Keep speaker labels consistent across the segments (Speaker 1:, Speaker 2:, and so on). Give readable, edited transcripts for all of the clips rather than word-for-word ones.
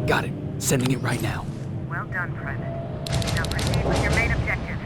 Speaker 1: Got it. Sending it right now.
Speaker 2: Well done, Private. Now proceed with your main objective.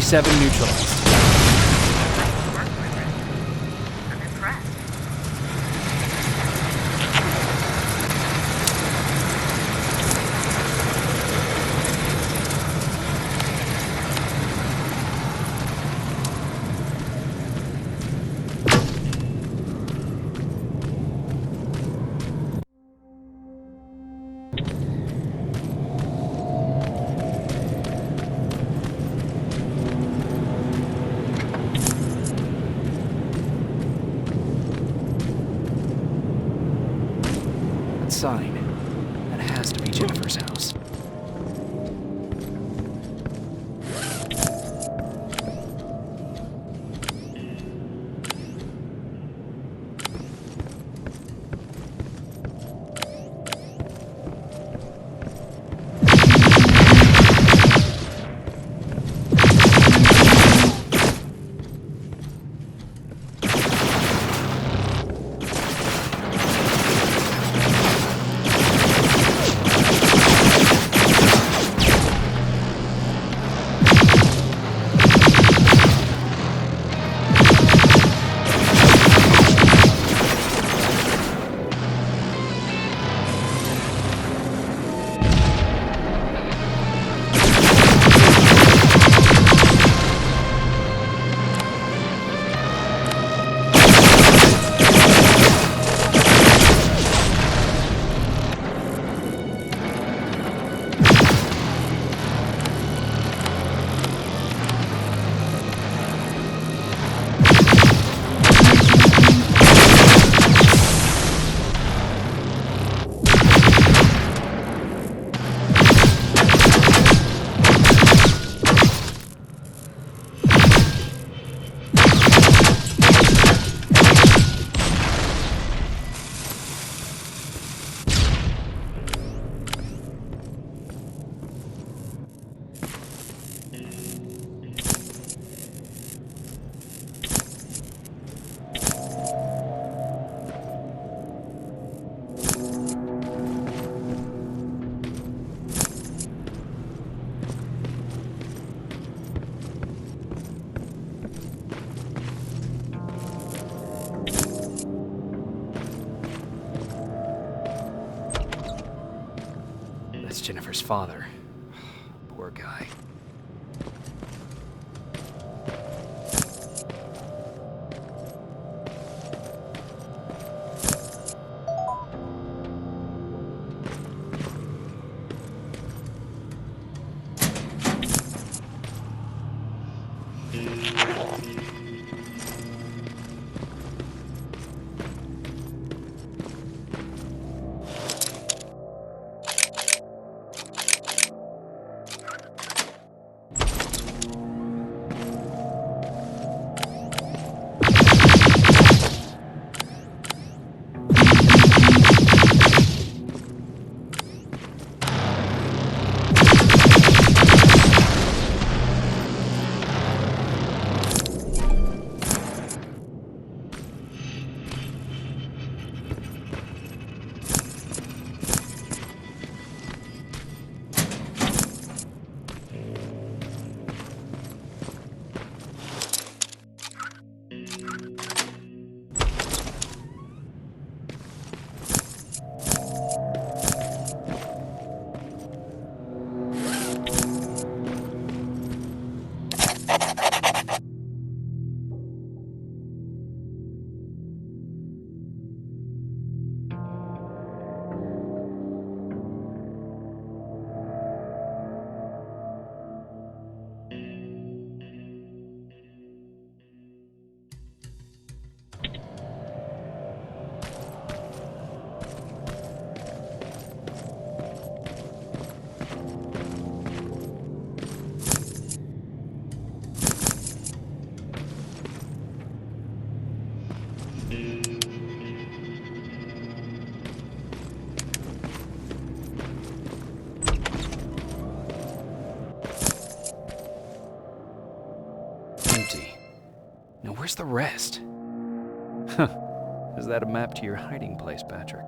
Speaker 1: 7 neutralized.
Speaker 2: Nice work, River. I'm impressed.
Speaker 1: That sign. That has to be Jennifer's house. That's Jennifer's father. Poor guy. Empty. Now where's the rest? Huh. Is that a map to your hiding place, Patrick?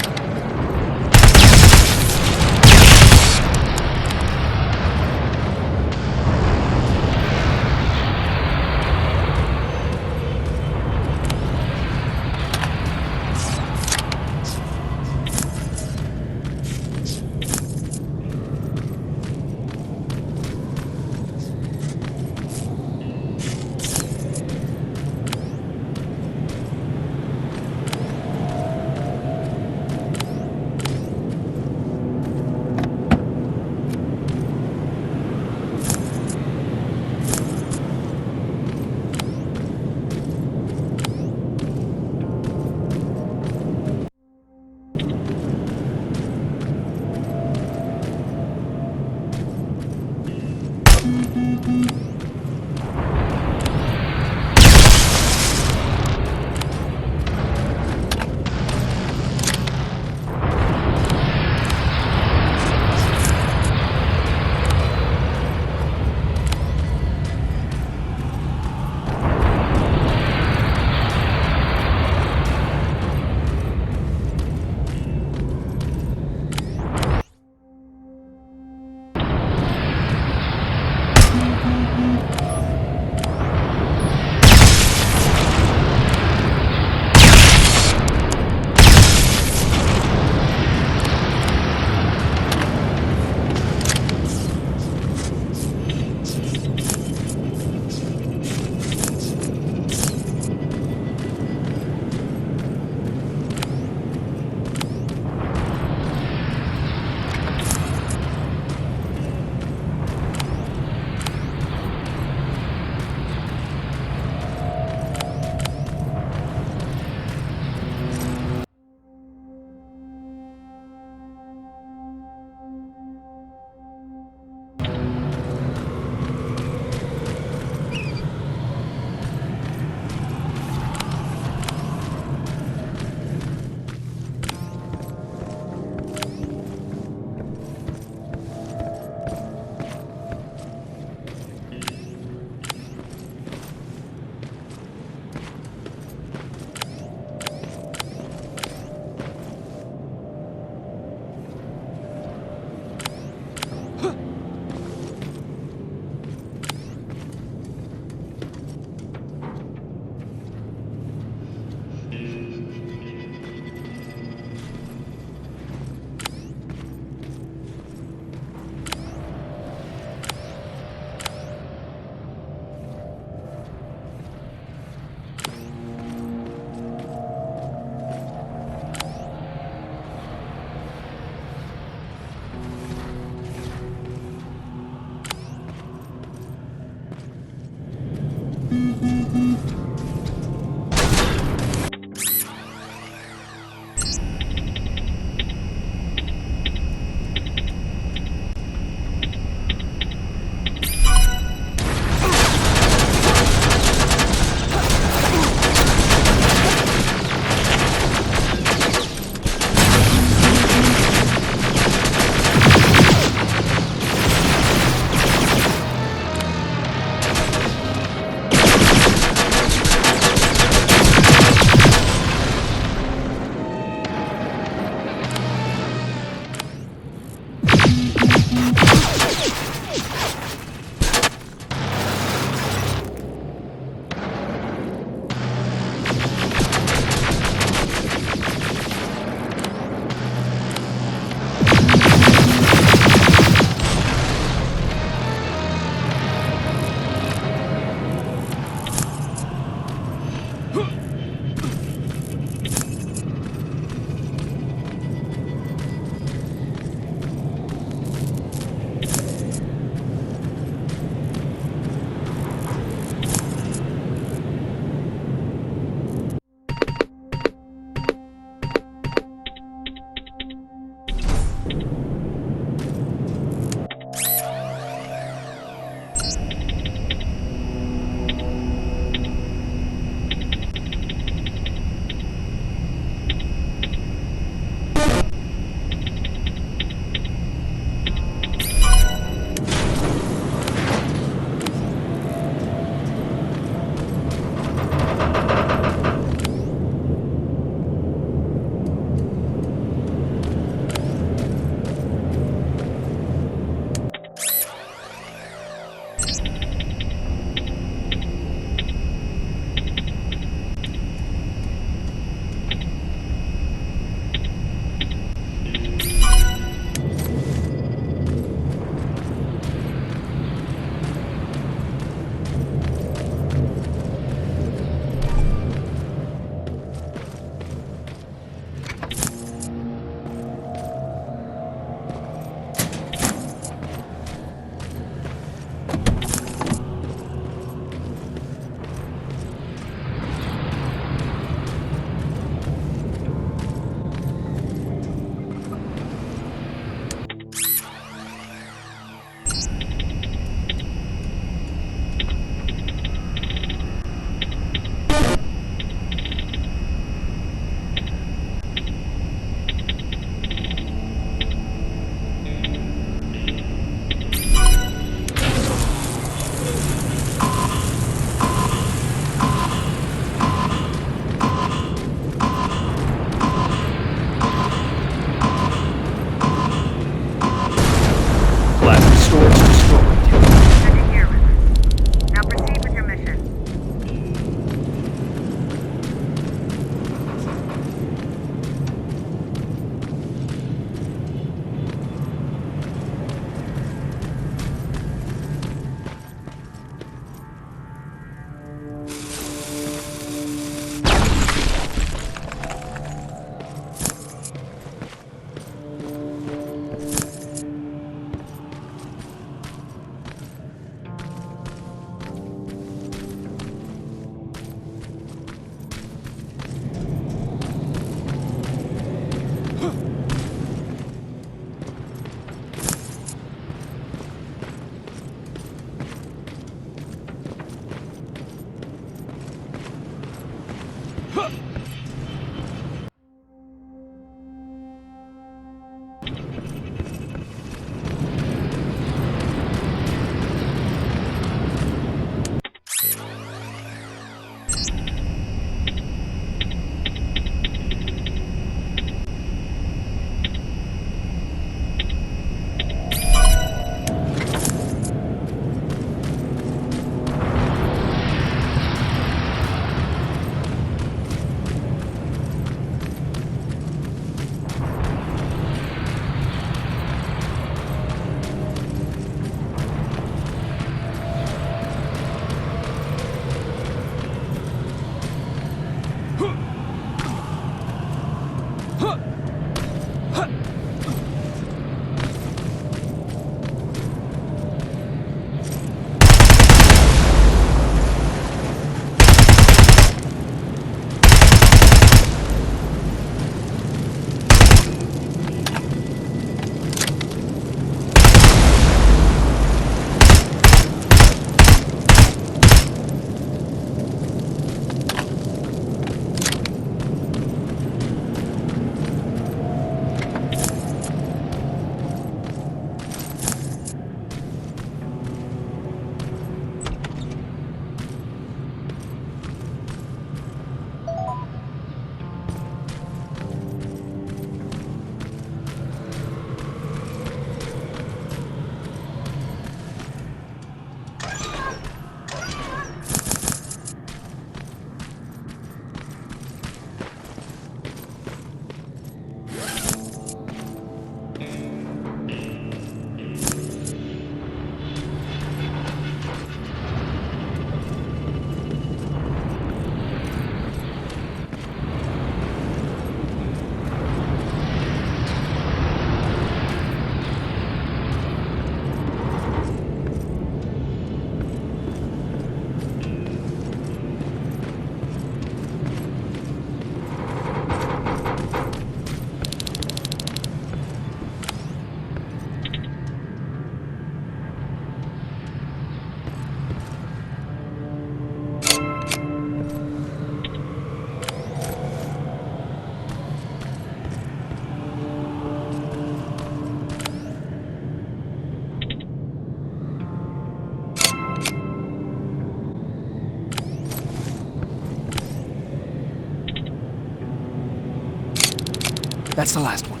Speaker 1: That's the last one.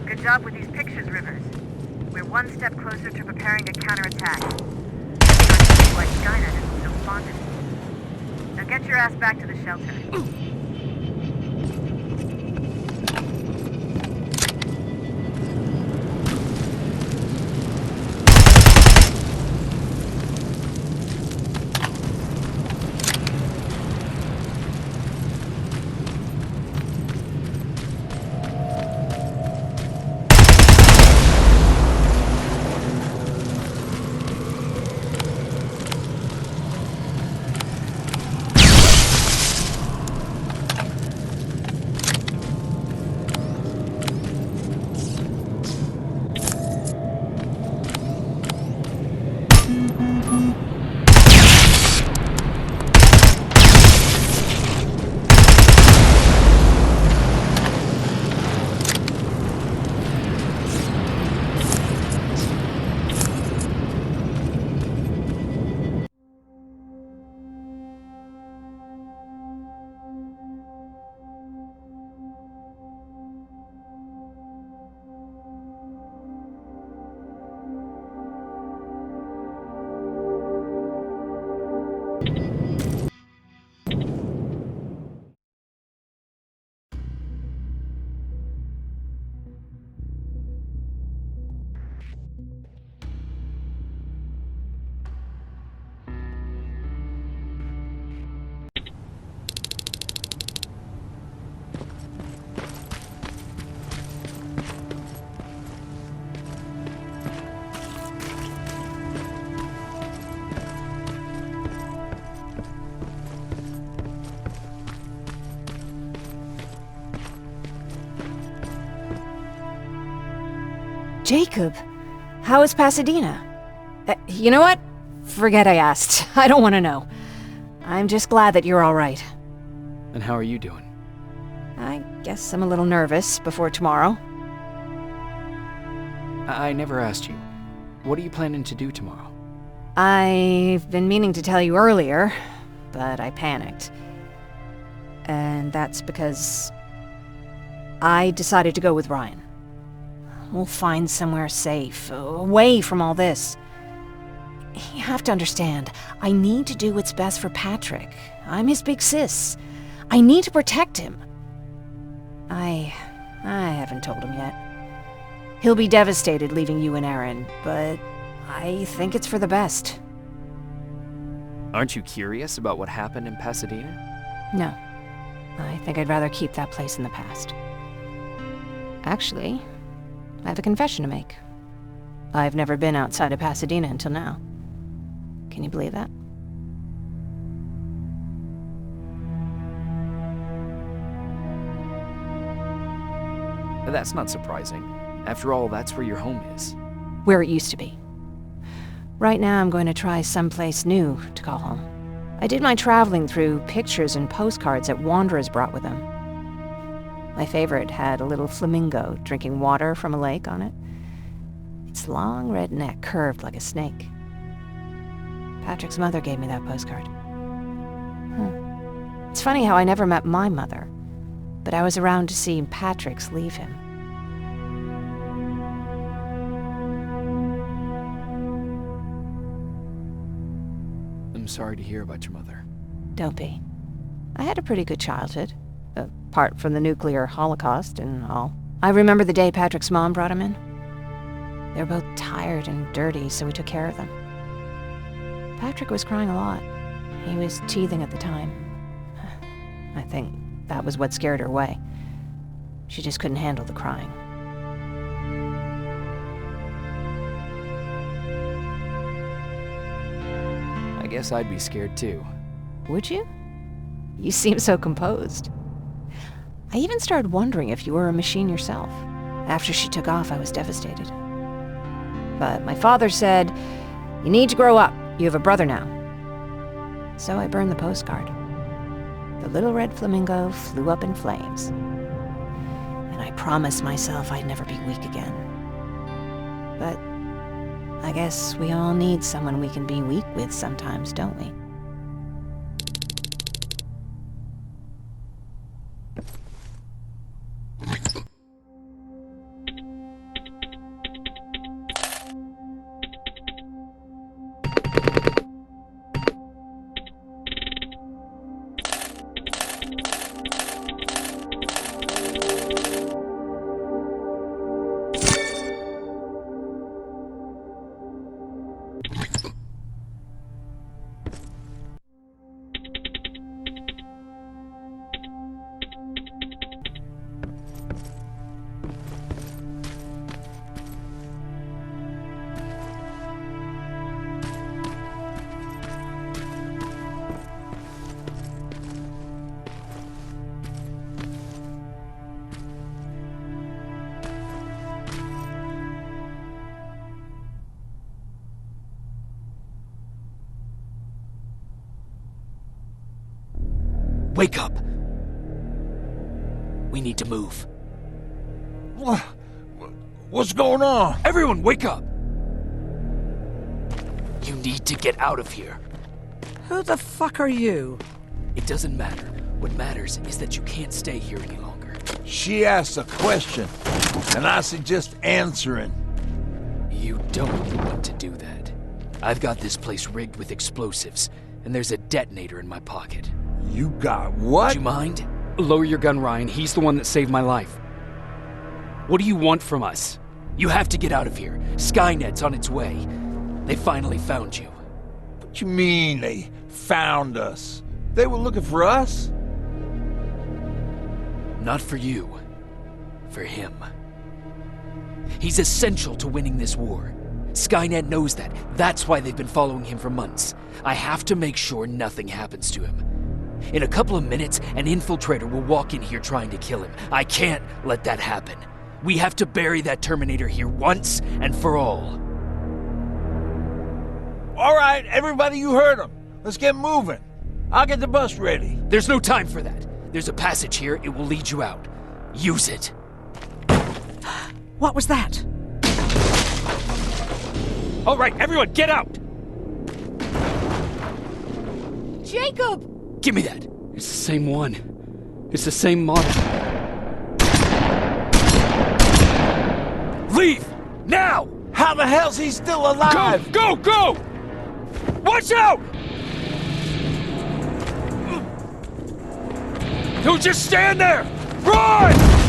Speaker 2: Good job with these pictures, Rivers. We're one step closer to preparing a counterattack. Why Skynet isn't so fond of you. Now get your ass back to the shelter.
Speaker 3: Jacob, how is Pasadena? You know what? Forget I asked. I don't want to know. I'm just glad that you're all right.
Speaker 1: And how are you doing?
Speaker 3: I guess I'm a little nervous before tomorrow.
Speaker 1: I never asked you. What are you planning to do tomorrow?
Speaker 3: I've been meaning to tell you earlier, but I panicked. And that's because I decided to go with Ryan. We'll find somewhere safe, away from all this. You have to understand, I need to do what's best for Patrick. I'm his big sis. I need to protect him. I haven't told him yet. He'll be devastated leaving you and Aaron, but I think it's for the best.
Speaker 1: Aren't you curious about what happened in Pasadena?
Speaker 3: No. I think I'd rather keep that place in the past. Actually, I have a confession to make. I've never been outside of Pasadena until now. Can you believe that?
Speaker 1: That's not surprising. After all, that's where your home is.
Speaker 3: Where it used to be. Right now I'm going to try someplace new to call home. I did my traveling through pictures and postcards that wanderers brought with them. My favorite had a little flamingo drinking water from a lake on it. Its long red neck curved like a snake. Patrick's mother gave me that postcard. It's funny how I never met my mother, but I was around to see Patrick's leave him.
Speaker 1: I'm sorry to hear about your mother.
Speaker 3: Don't be. I had a pretty good childhood. Apart from the nuclear holocaust and all. I remember the day Patrick's mom brought him in. They were both tired and dirty, so we took care of them. Patrick was crying a lot. He was teething at the time. I think that was what scared her away. She just couldn't handle the crying.
Speaker 1: I guess I'd be scared too.
Speaker 3: Would you? You seem so composed. I even started wondering if you were a machine yourself. After she took off, I was devastated. But my father said, "You need to grow up. You have a brother now." So I burned the postcard. The little red flamingo flew up in flames. And I promised myself I'd never be weak again. But I guess we all need someone we can be weak with sometimes, don't we?
Speaker 4: wake up. We need to move.
Speaker 5: What's going on?
Speaker 4: Everyone, wake up! You need to get out of here.
Speaker 6: Who the fuck are you?
Speaker 4: It doesn't matter. What matters is that you can't stay here any longer.
Speaker 5: She asked a question, and I suggest answering.
Speaker 4: You don't want to do that. I've got this place rigged with explosives, and there's a detonator in my pocket.
Speaker 5: You got what?
Speaker 4: Would you mind? Lower your gun, Ryan. He's the one that saved my life. What do you want from us? You have to get out of here. Skynet's on its way. They finally found you.
Speaker 5: What you mean they found us? They were looking for us?
Speaker 4: Not for you. For him. He's essential to winning this war. Skynet knows that. That's why they've been following him for months. I have to make sure nothing happens to him. In a couple of minutes, an infiltrator will walk in here trying to kill him. I can't let that happen. We have to bury that Terminator here once and for all.
Speaker 5: All right, everybody, you heard him. Let's get moving. I'll get the bus ready.
Speaker 4: There's no time for that. There's a passage here. It will lead you out. Use it.
Speaker 6: What was that?
Speaker 4: All right, everyone, get out!
Speaker 6: Jacob!
Speaker 4: Give me that. It's the same one. It's the same model. Leave! Now!
Speaker 5: How the hell's he still alive?
Speaker 4: Go! Go! Watch out! Don't just stand there! Run!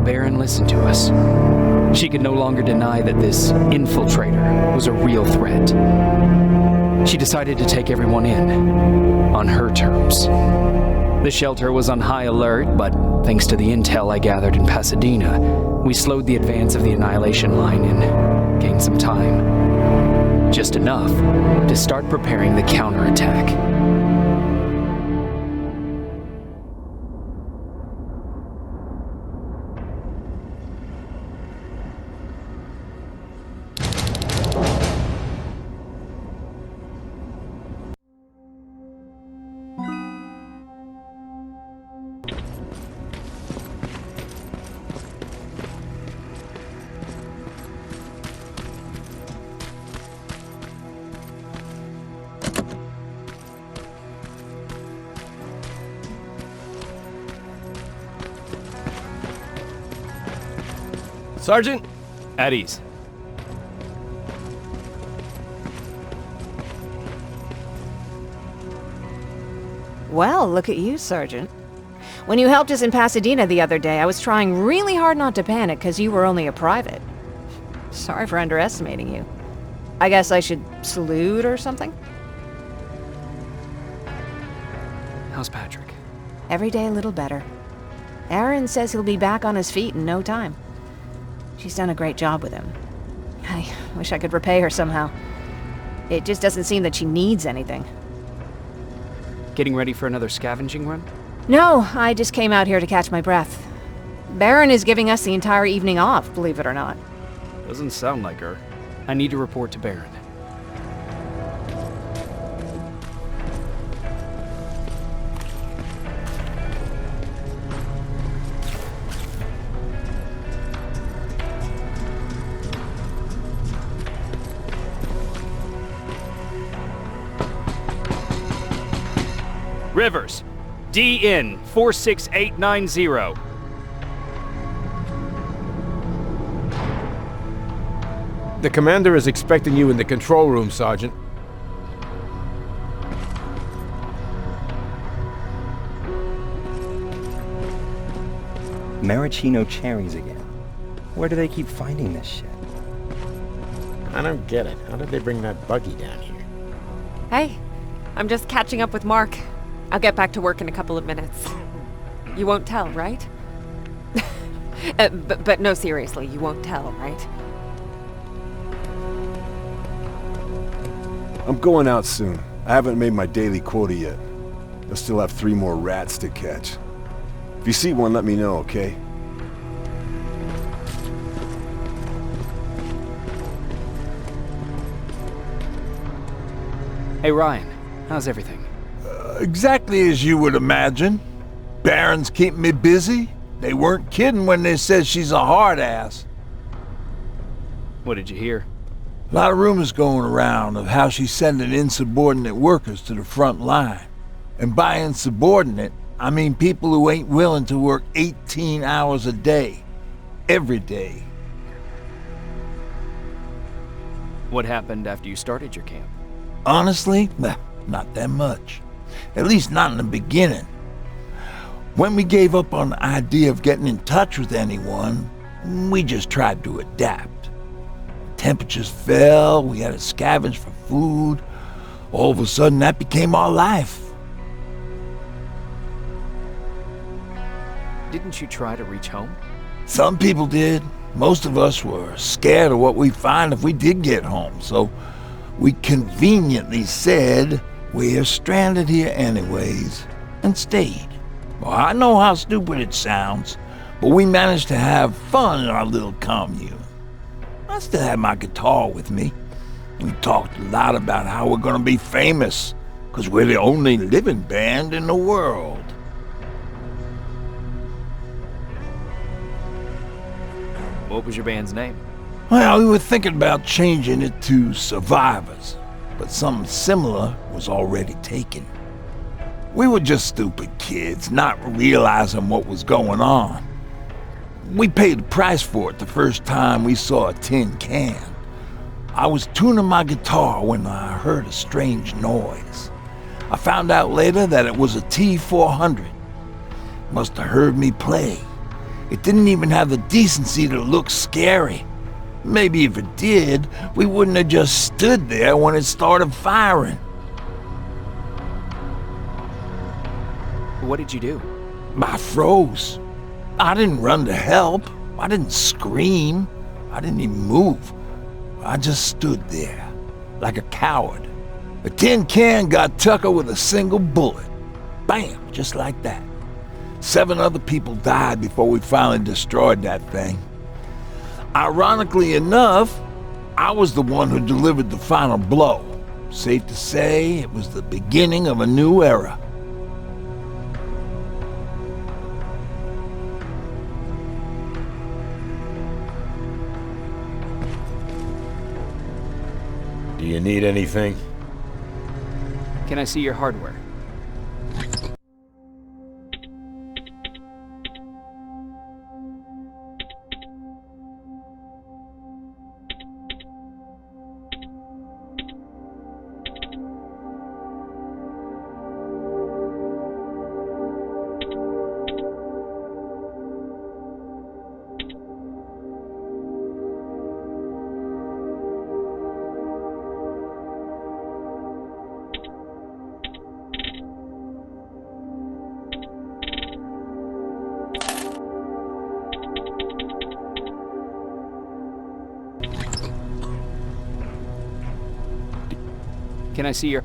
Speaker 4: Baron listened to us. She could no longer deny that this infiltrator was a real threat. She decided to take everyone in, on her terms. The shelter was on high alert, but thanks to the intel I gathered in Pasadena, we slowed the advance of the Annihilation Line and gained some time. Just enough to start preparing the counterattack.
Speaker 7: Sergeant? At ease.
Speaker 3: Well, look at you, Sergeant. When you helped us in Pasadena the other day, I was trying really hard not to panic because you were only a private. Sorry for underestimating you. I guess I should salute or something?
Speaker 1: How's Patrick?
Speaker 3: Every day a little better. Aaron says he'll be back on his feet in no time. She's done a great job with him. I wish I could repay her somehow. It just doesn't seem that she needs anything.
Speaker 1: Getting ready for another scavenging run?
Speaker 3: No, I just came out here to catch my breath. Baron is giving us the entire evening off, believe it or not.
Speaker 1: Doesn't sound like her. I need to report to Baron.
Speaker 7: Rivers. DN 46890. The commander is expecting you in the control room, Sergeant.
Speaker 8: Maraschino cherries again. Where do they keep finding this shit?
Speaker 7: I don't get it. How did they bring that buggy down here?
Speaker 9: Hey, I'm just catching up with Mark. I'll get back to work in a couple of minutes. You won't tell, right? But no, seriously, you won't tell, right?
Speaker 10: I'm going out soon. I haven't made my daily quota yet. I still have 3 more rats to catch. If you see one, let me know, okay?
Speaker 4: Hey Ryan, how's everything?
Speaker 5: Exactly as you would imagine. Baron's keeping me busy. They weren't kidding when they said she's a hard ass.
Speaker 4: What did you hear?
Speaker 5: A lot of rumors going around of how she's sending insubordinate workers to the front line. And by insubordinate, I mean people who ain't willing to work 18 hours a day. Every day.
Speaker 4: What happened after you started your camp?
Speaker 5: Honestly, not that much. At least not in the beginning. When we gave up on the idea of getting in touch with anyone, we just tried to adapt. Temperatures fell, we had to scavenge for food. All of a sudden, that became our life.
Speaker 4: Didn't you try to reach home?
Speaker 5: Some people did. Most of us were scared of what we'd find if we did get home, so we conveniently said, we're stranded here anyways, and stayed. Well, I know how stupid it sounds, but we managed to have fun in our little commune. I still had my guitar with me. We talked a lot about how we're gonna be famous, because we're the only living band in the world.
Speaker 4: What was your band's name?
Speaker 5: Well, we were thinking about changing it to Survivors, but something similar was already taken. We were just stupid kids, not realizing what was going on. We paid the price for it the first time we saw a tin can. I was tuning my guitar when I heard a strange noise. I found out later that it was a T-400. Must have heard me play. It didn't even have the decency to look scary. Maybe if it did, we wouldn't have just stood there when it started firing.
Speaker 4: What did you do?
Speaker 5: I froze. I didn't run to help. I didn't scream. I didn't even move. I just stood there, like a coward. A tin can got Tucker with a single bullet. Bam, just like that. 7 other people died before we finally destroyed that thing. Ironically enough, I was the one who delivered the final blow. Safe to say, it was the beginning of a new era.
Speaker 7: Do you need anything?
Speaker 4: Can I see your hardware? Can I see your...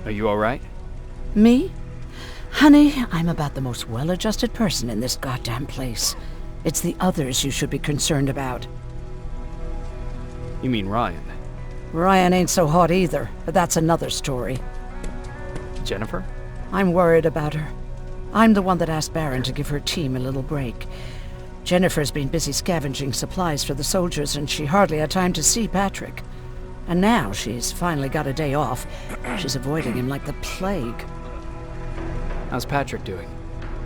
Speaker 1: Are you alright?
Speaker 6: Me? Honey, I'm about the most well-adjusted person in this goddamn place. It's the others you should be concerned about.
Speaker 1: You mean Ryan?
Speaker 6: Ryan ain't so hot either, but that's another story.
Speaker 1: Jennifer?
Speaker 6: I'm worried about her. I'm the one that asked Baron to give her team a little break. Jennifer's been busy scavenging supplies for the soldiers, and she hardly had time to see Patrick. And now she's finally got a day off. She's avoiding him like the plague.
Speaker 1: How's Patrick doing?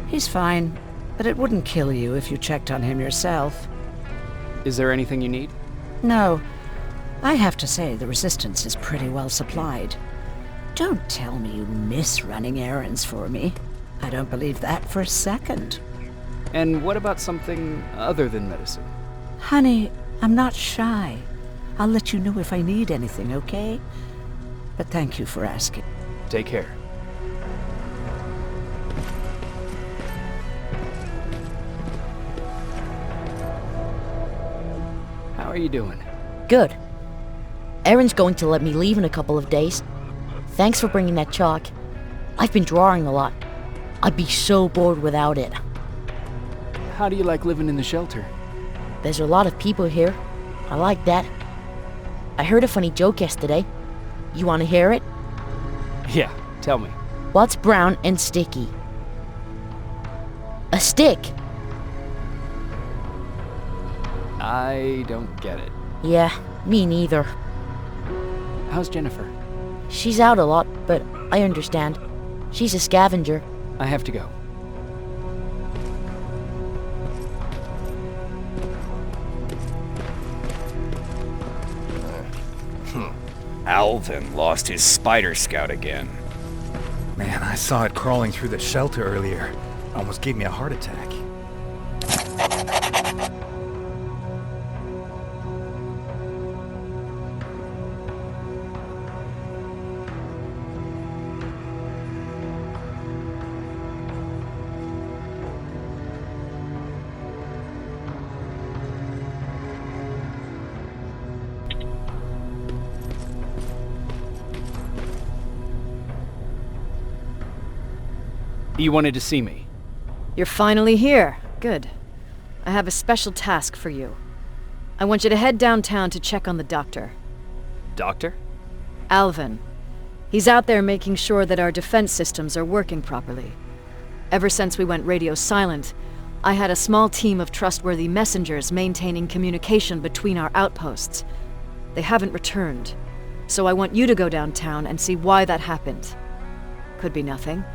Speaker 6: He's fine, but it wouldn't kill you if you checked on him yourself.
Speaker 1: Is there anything you need?
Speaker 6: No. I have to say the Resistance is pretty well supplied. Don't tell me you miss running errands for me. I don't believe that for a second.
Speaker 1: And what about something other than medicine?
Speaker 6: Honey, I'm not shy. I'll let you know if I need anything, okay? But thank you for asking.
Speaker 1: Take care. How are you doing?
Speaker 11: Good. Erin's going to let me leave in a couple of days. Thanks for bringing that chalk. I've been drawing a lot. I'd be so bored without it.
Speaker 1: How do you like living in the shelter?
Speaker 11: There's a lot of people here. I like that. I heard a funny joke yesterday. You want to hear it?
Speaker 1: Yeah, tell me.
Speaker 11: What's brown and sticky? A stick!
Speaker 1: I don't get it.
Speaker 11: Yeah, me neither.
Speaker 1: How's Jennifer?
Speaker 11: She's out a lot, but I understand. She's a scavenger.
Speaker 1: I have to go.
Speaker 12: Alvin lost his spider scout again.
Speaker 8: Man, I saw it crawling through the shelter earlier. Almost gave me a heart attack.
Speaker 1: You wanted to see me?
Speaker 3: You're finally here. Good. I have a special task for you. I want you to head downtown to check on the doctor.
Speaker 1: Doctor?
Speaker 3: Alvin. He's out there making sure that our defense systems are working properly. Ever since we went radio silent, I had a small team of trustworthy messengers maintaining communication between our outposts. They haven't returned, so I want you to go downtown and see why that happened. Could be nothing,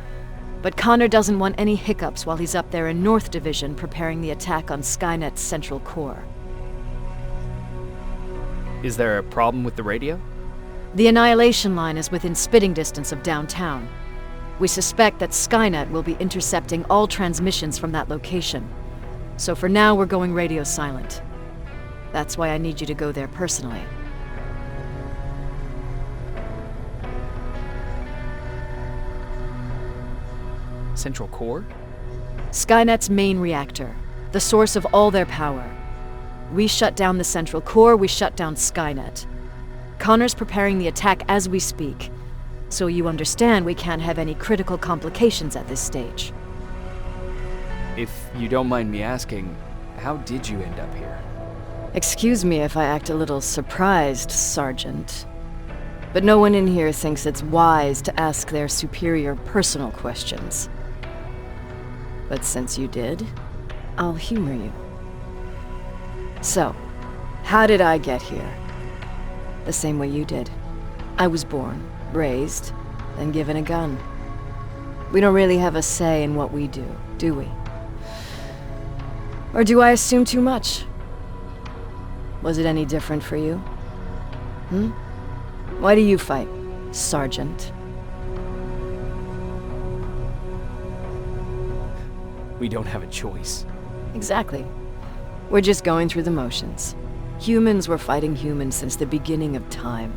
Speaker 3: but Connor doesn't want any hiccups while he's up there in North Division preparing the attack on Skynet's central core.
Speaker 1: Is there a problem with the radio?
Speaker 3: The Annihilation Line is within spitting distance of downtown. We suspect that Skynet will be intercepting all transmissions from that location. So for now, we're going radio silent. That's why I need you to go there personally.
Speaker 1: Central core?
Speaker 3: Skynet's main reactor, the source of all their power. We shut down the central core, we shut down Skynet. Connor's preparing the attack as we speak, so you understand we can't have any critical complications at this stage.
Speaker 1: If you don't mind me asking, how did you end up here?
Speaker 3: Excuse me if I act a little surprised, Sergeant. But no one in here thinks it's wise to ask their superior personal questions. But since you did, I'll humor you. So, how did I get here? The same way you did. I was born, raised, then given a gun. We don't really have a say in what we do we? Or do I assume too much? Was it any different for you? Why do you fight, Sergeant?
Speaker 1: We don't have a choice.
Speaker 3: Exactly. We're just going through the motions. Humans were fighting humans since the beginning of time.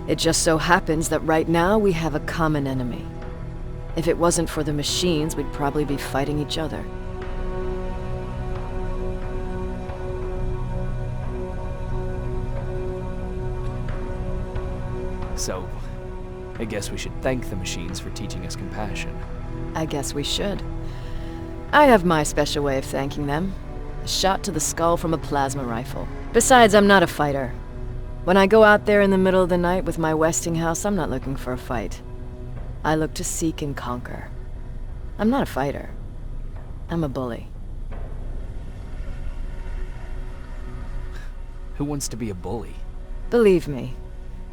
Speaker 3: It just so happens that right now we have a common enemy. If it wasn't for the machines, we'd probably be fighting each other.
Speaker 1: So, I guess we should thank the machines for teaching us compassion.
Speaker 3: I guess we should. I have my special way of thanking them. A shot to the skull from a plasma rifle. Besides, I'm not a fighter. When I go out there in the middle of the night with my Westinghouse, I'm not looking for a fight. I look to seek and conquer. I'm not a fighter. I'm a bully.
Speaker 1: Who wants to be a bully?
Speaker 3: Believe me,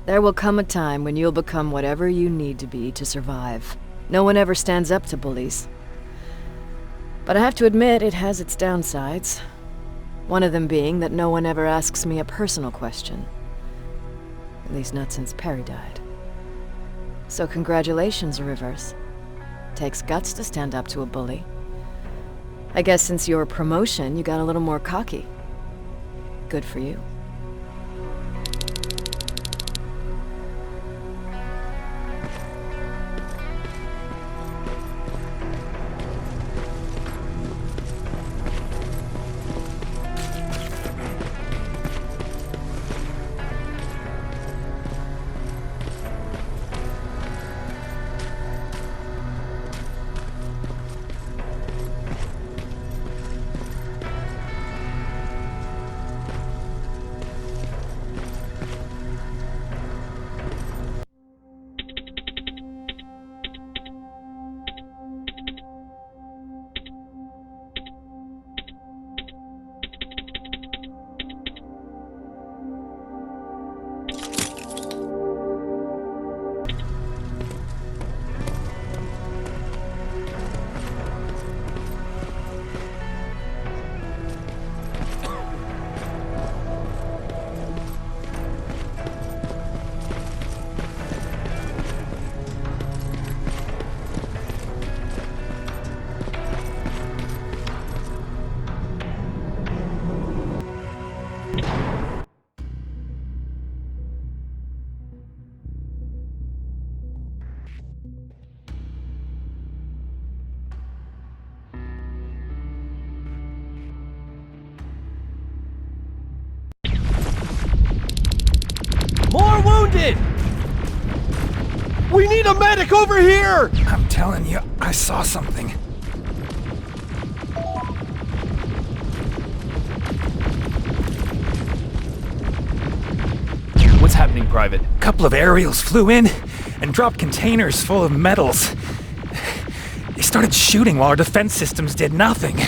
Speaker 3: there will come a time when you'll become whatever you need to be to survive. No one ever stands up to bullies. But I have to admit, it has its downsides. One of them being that no one ever asks me a personal question. At least not since Perry died. So congratulations, Rivers. Takes guts to stand up to a bully. I guess since your promotion, you got a little more cocky. Good for you.
Speaker 1: More wounded! We need a medic over here!
Speaker 8: I'm telling you, I saw something.
Speaker 1: What's happening, Private?
Speaker 8: A couple of aerials flew in and dropped containers full of metals. They started shooting while our defense systems did nothing.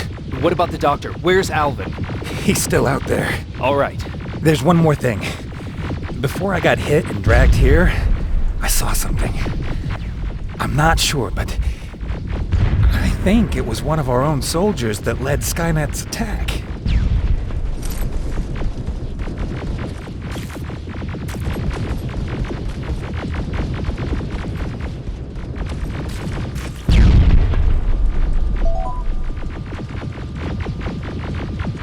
Speaker 1: What about the doctor? Where's Alvin?
Speaker 8: He's still out there.
Speaker 1: All right.
Speaker 8: There's one more thing. Before I got hit and dragged here, I saw something. I'm not sure, but I think it was one of our own soldiers that led Skynet's attack.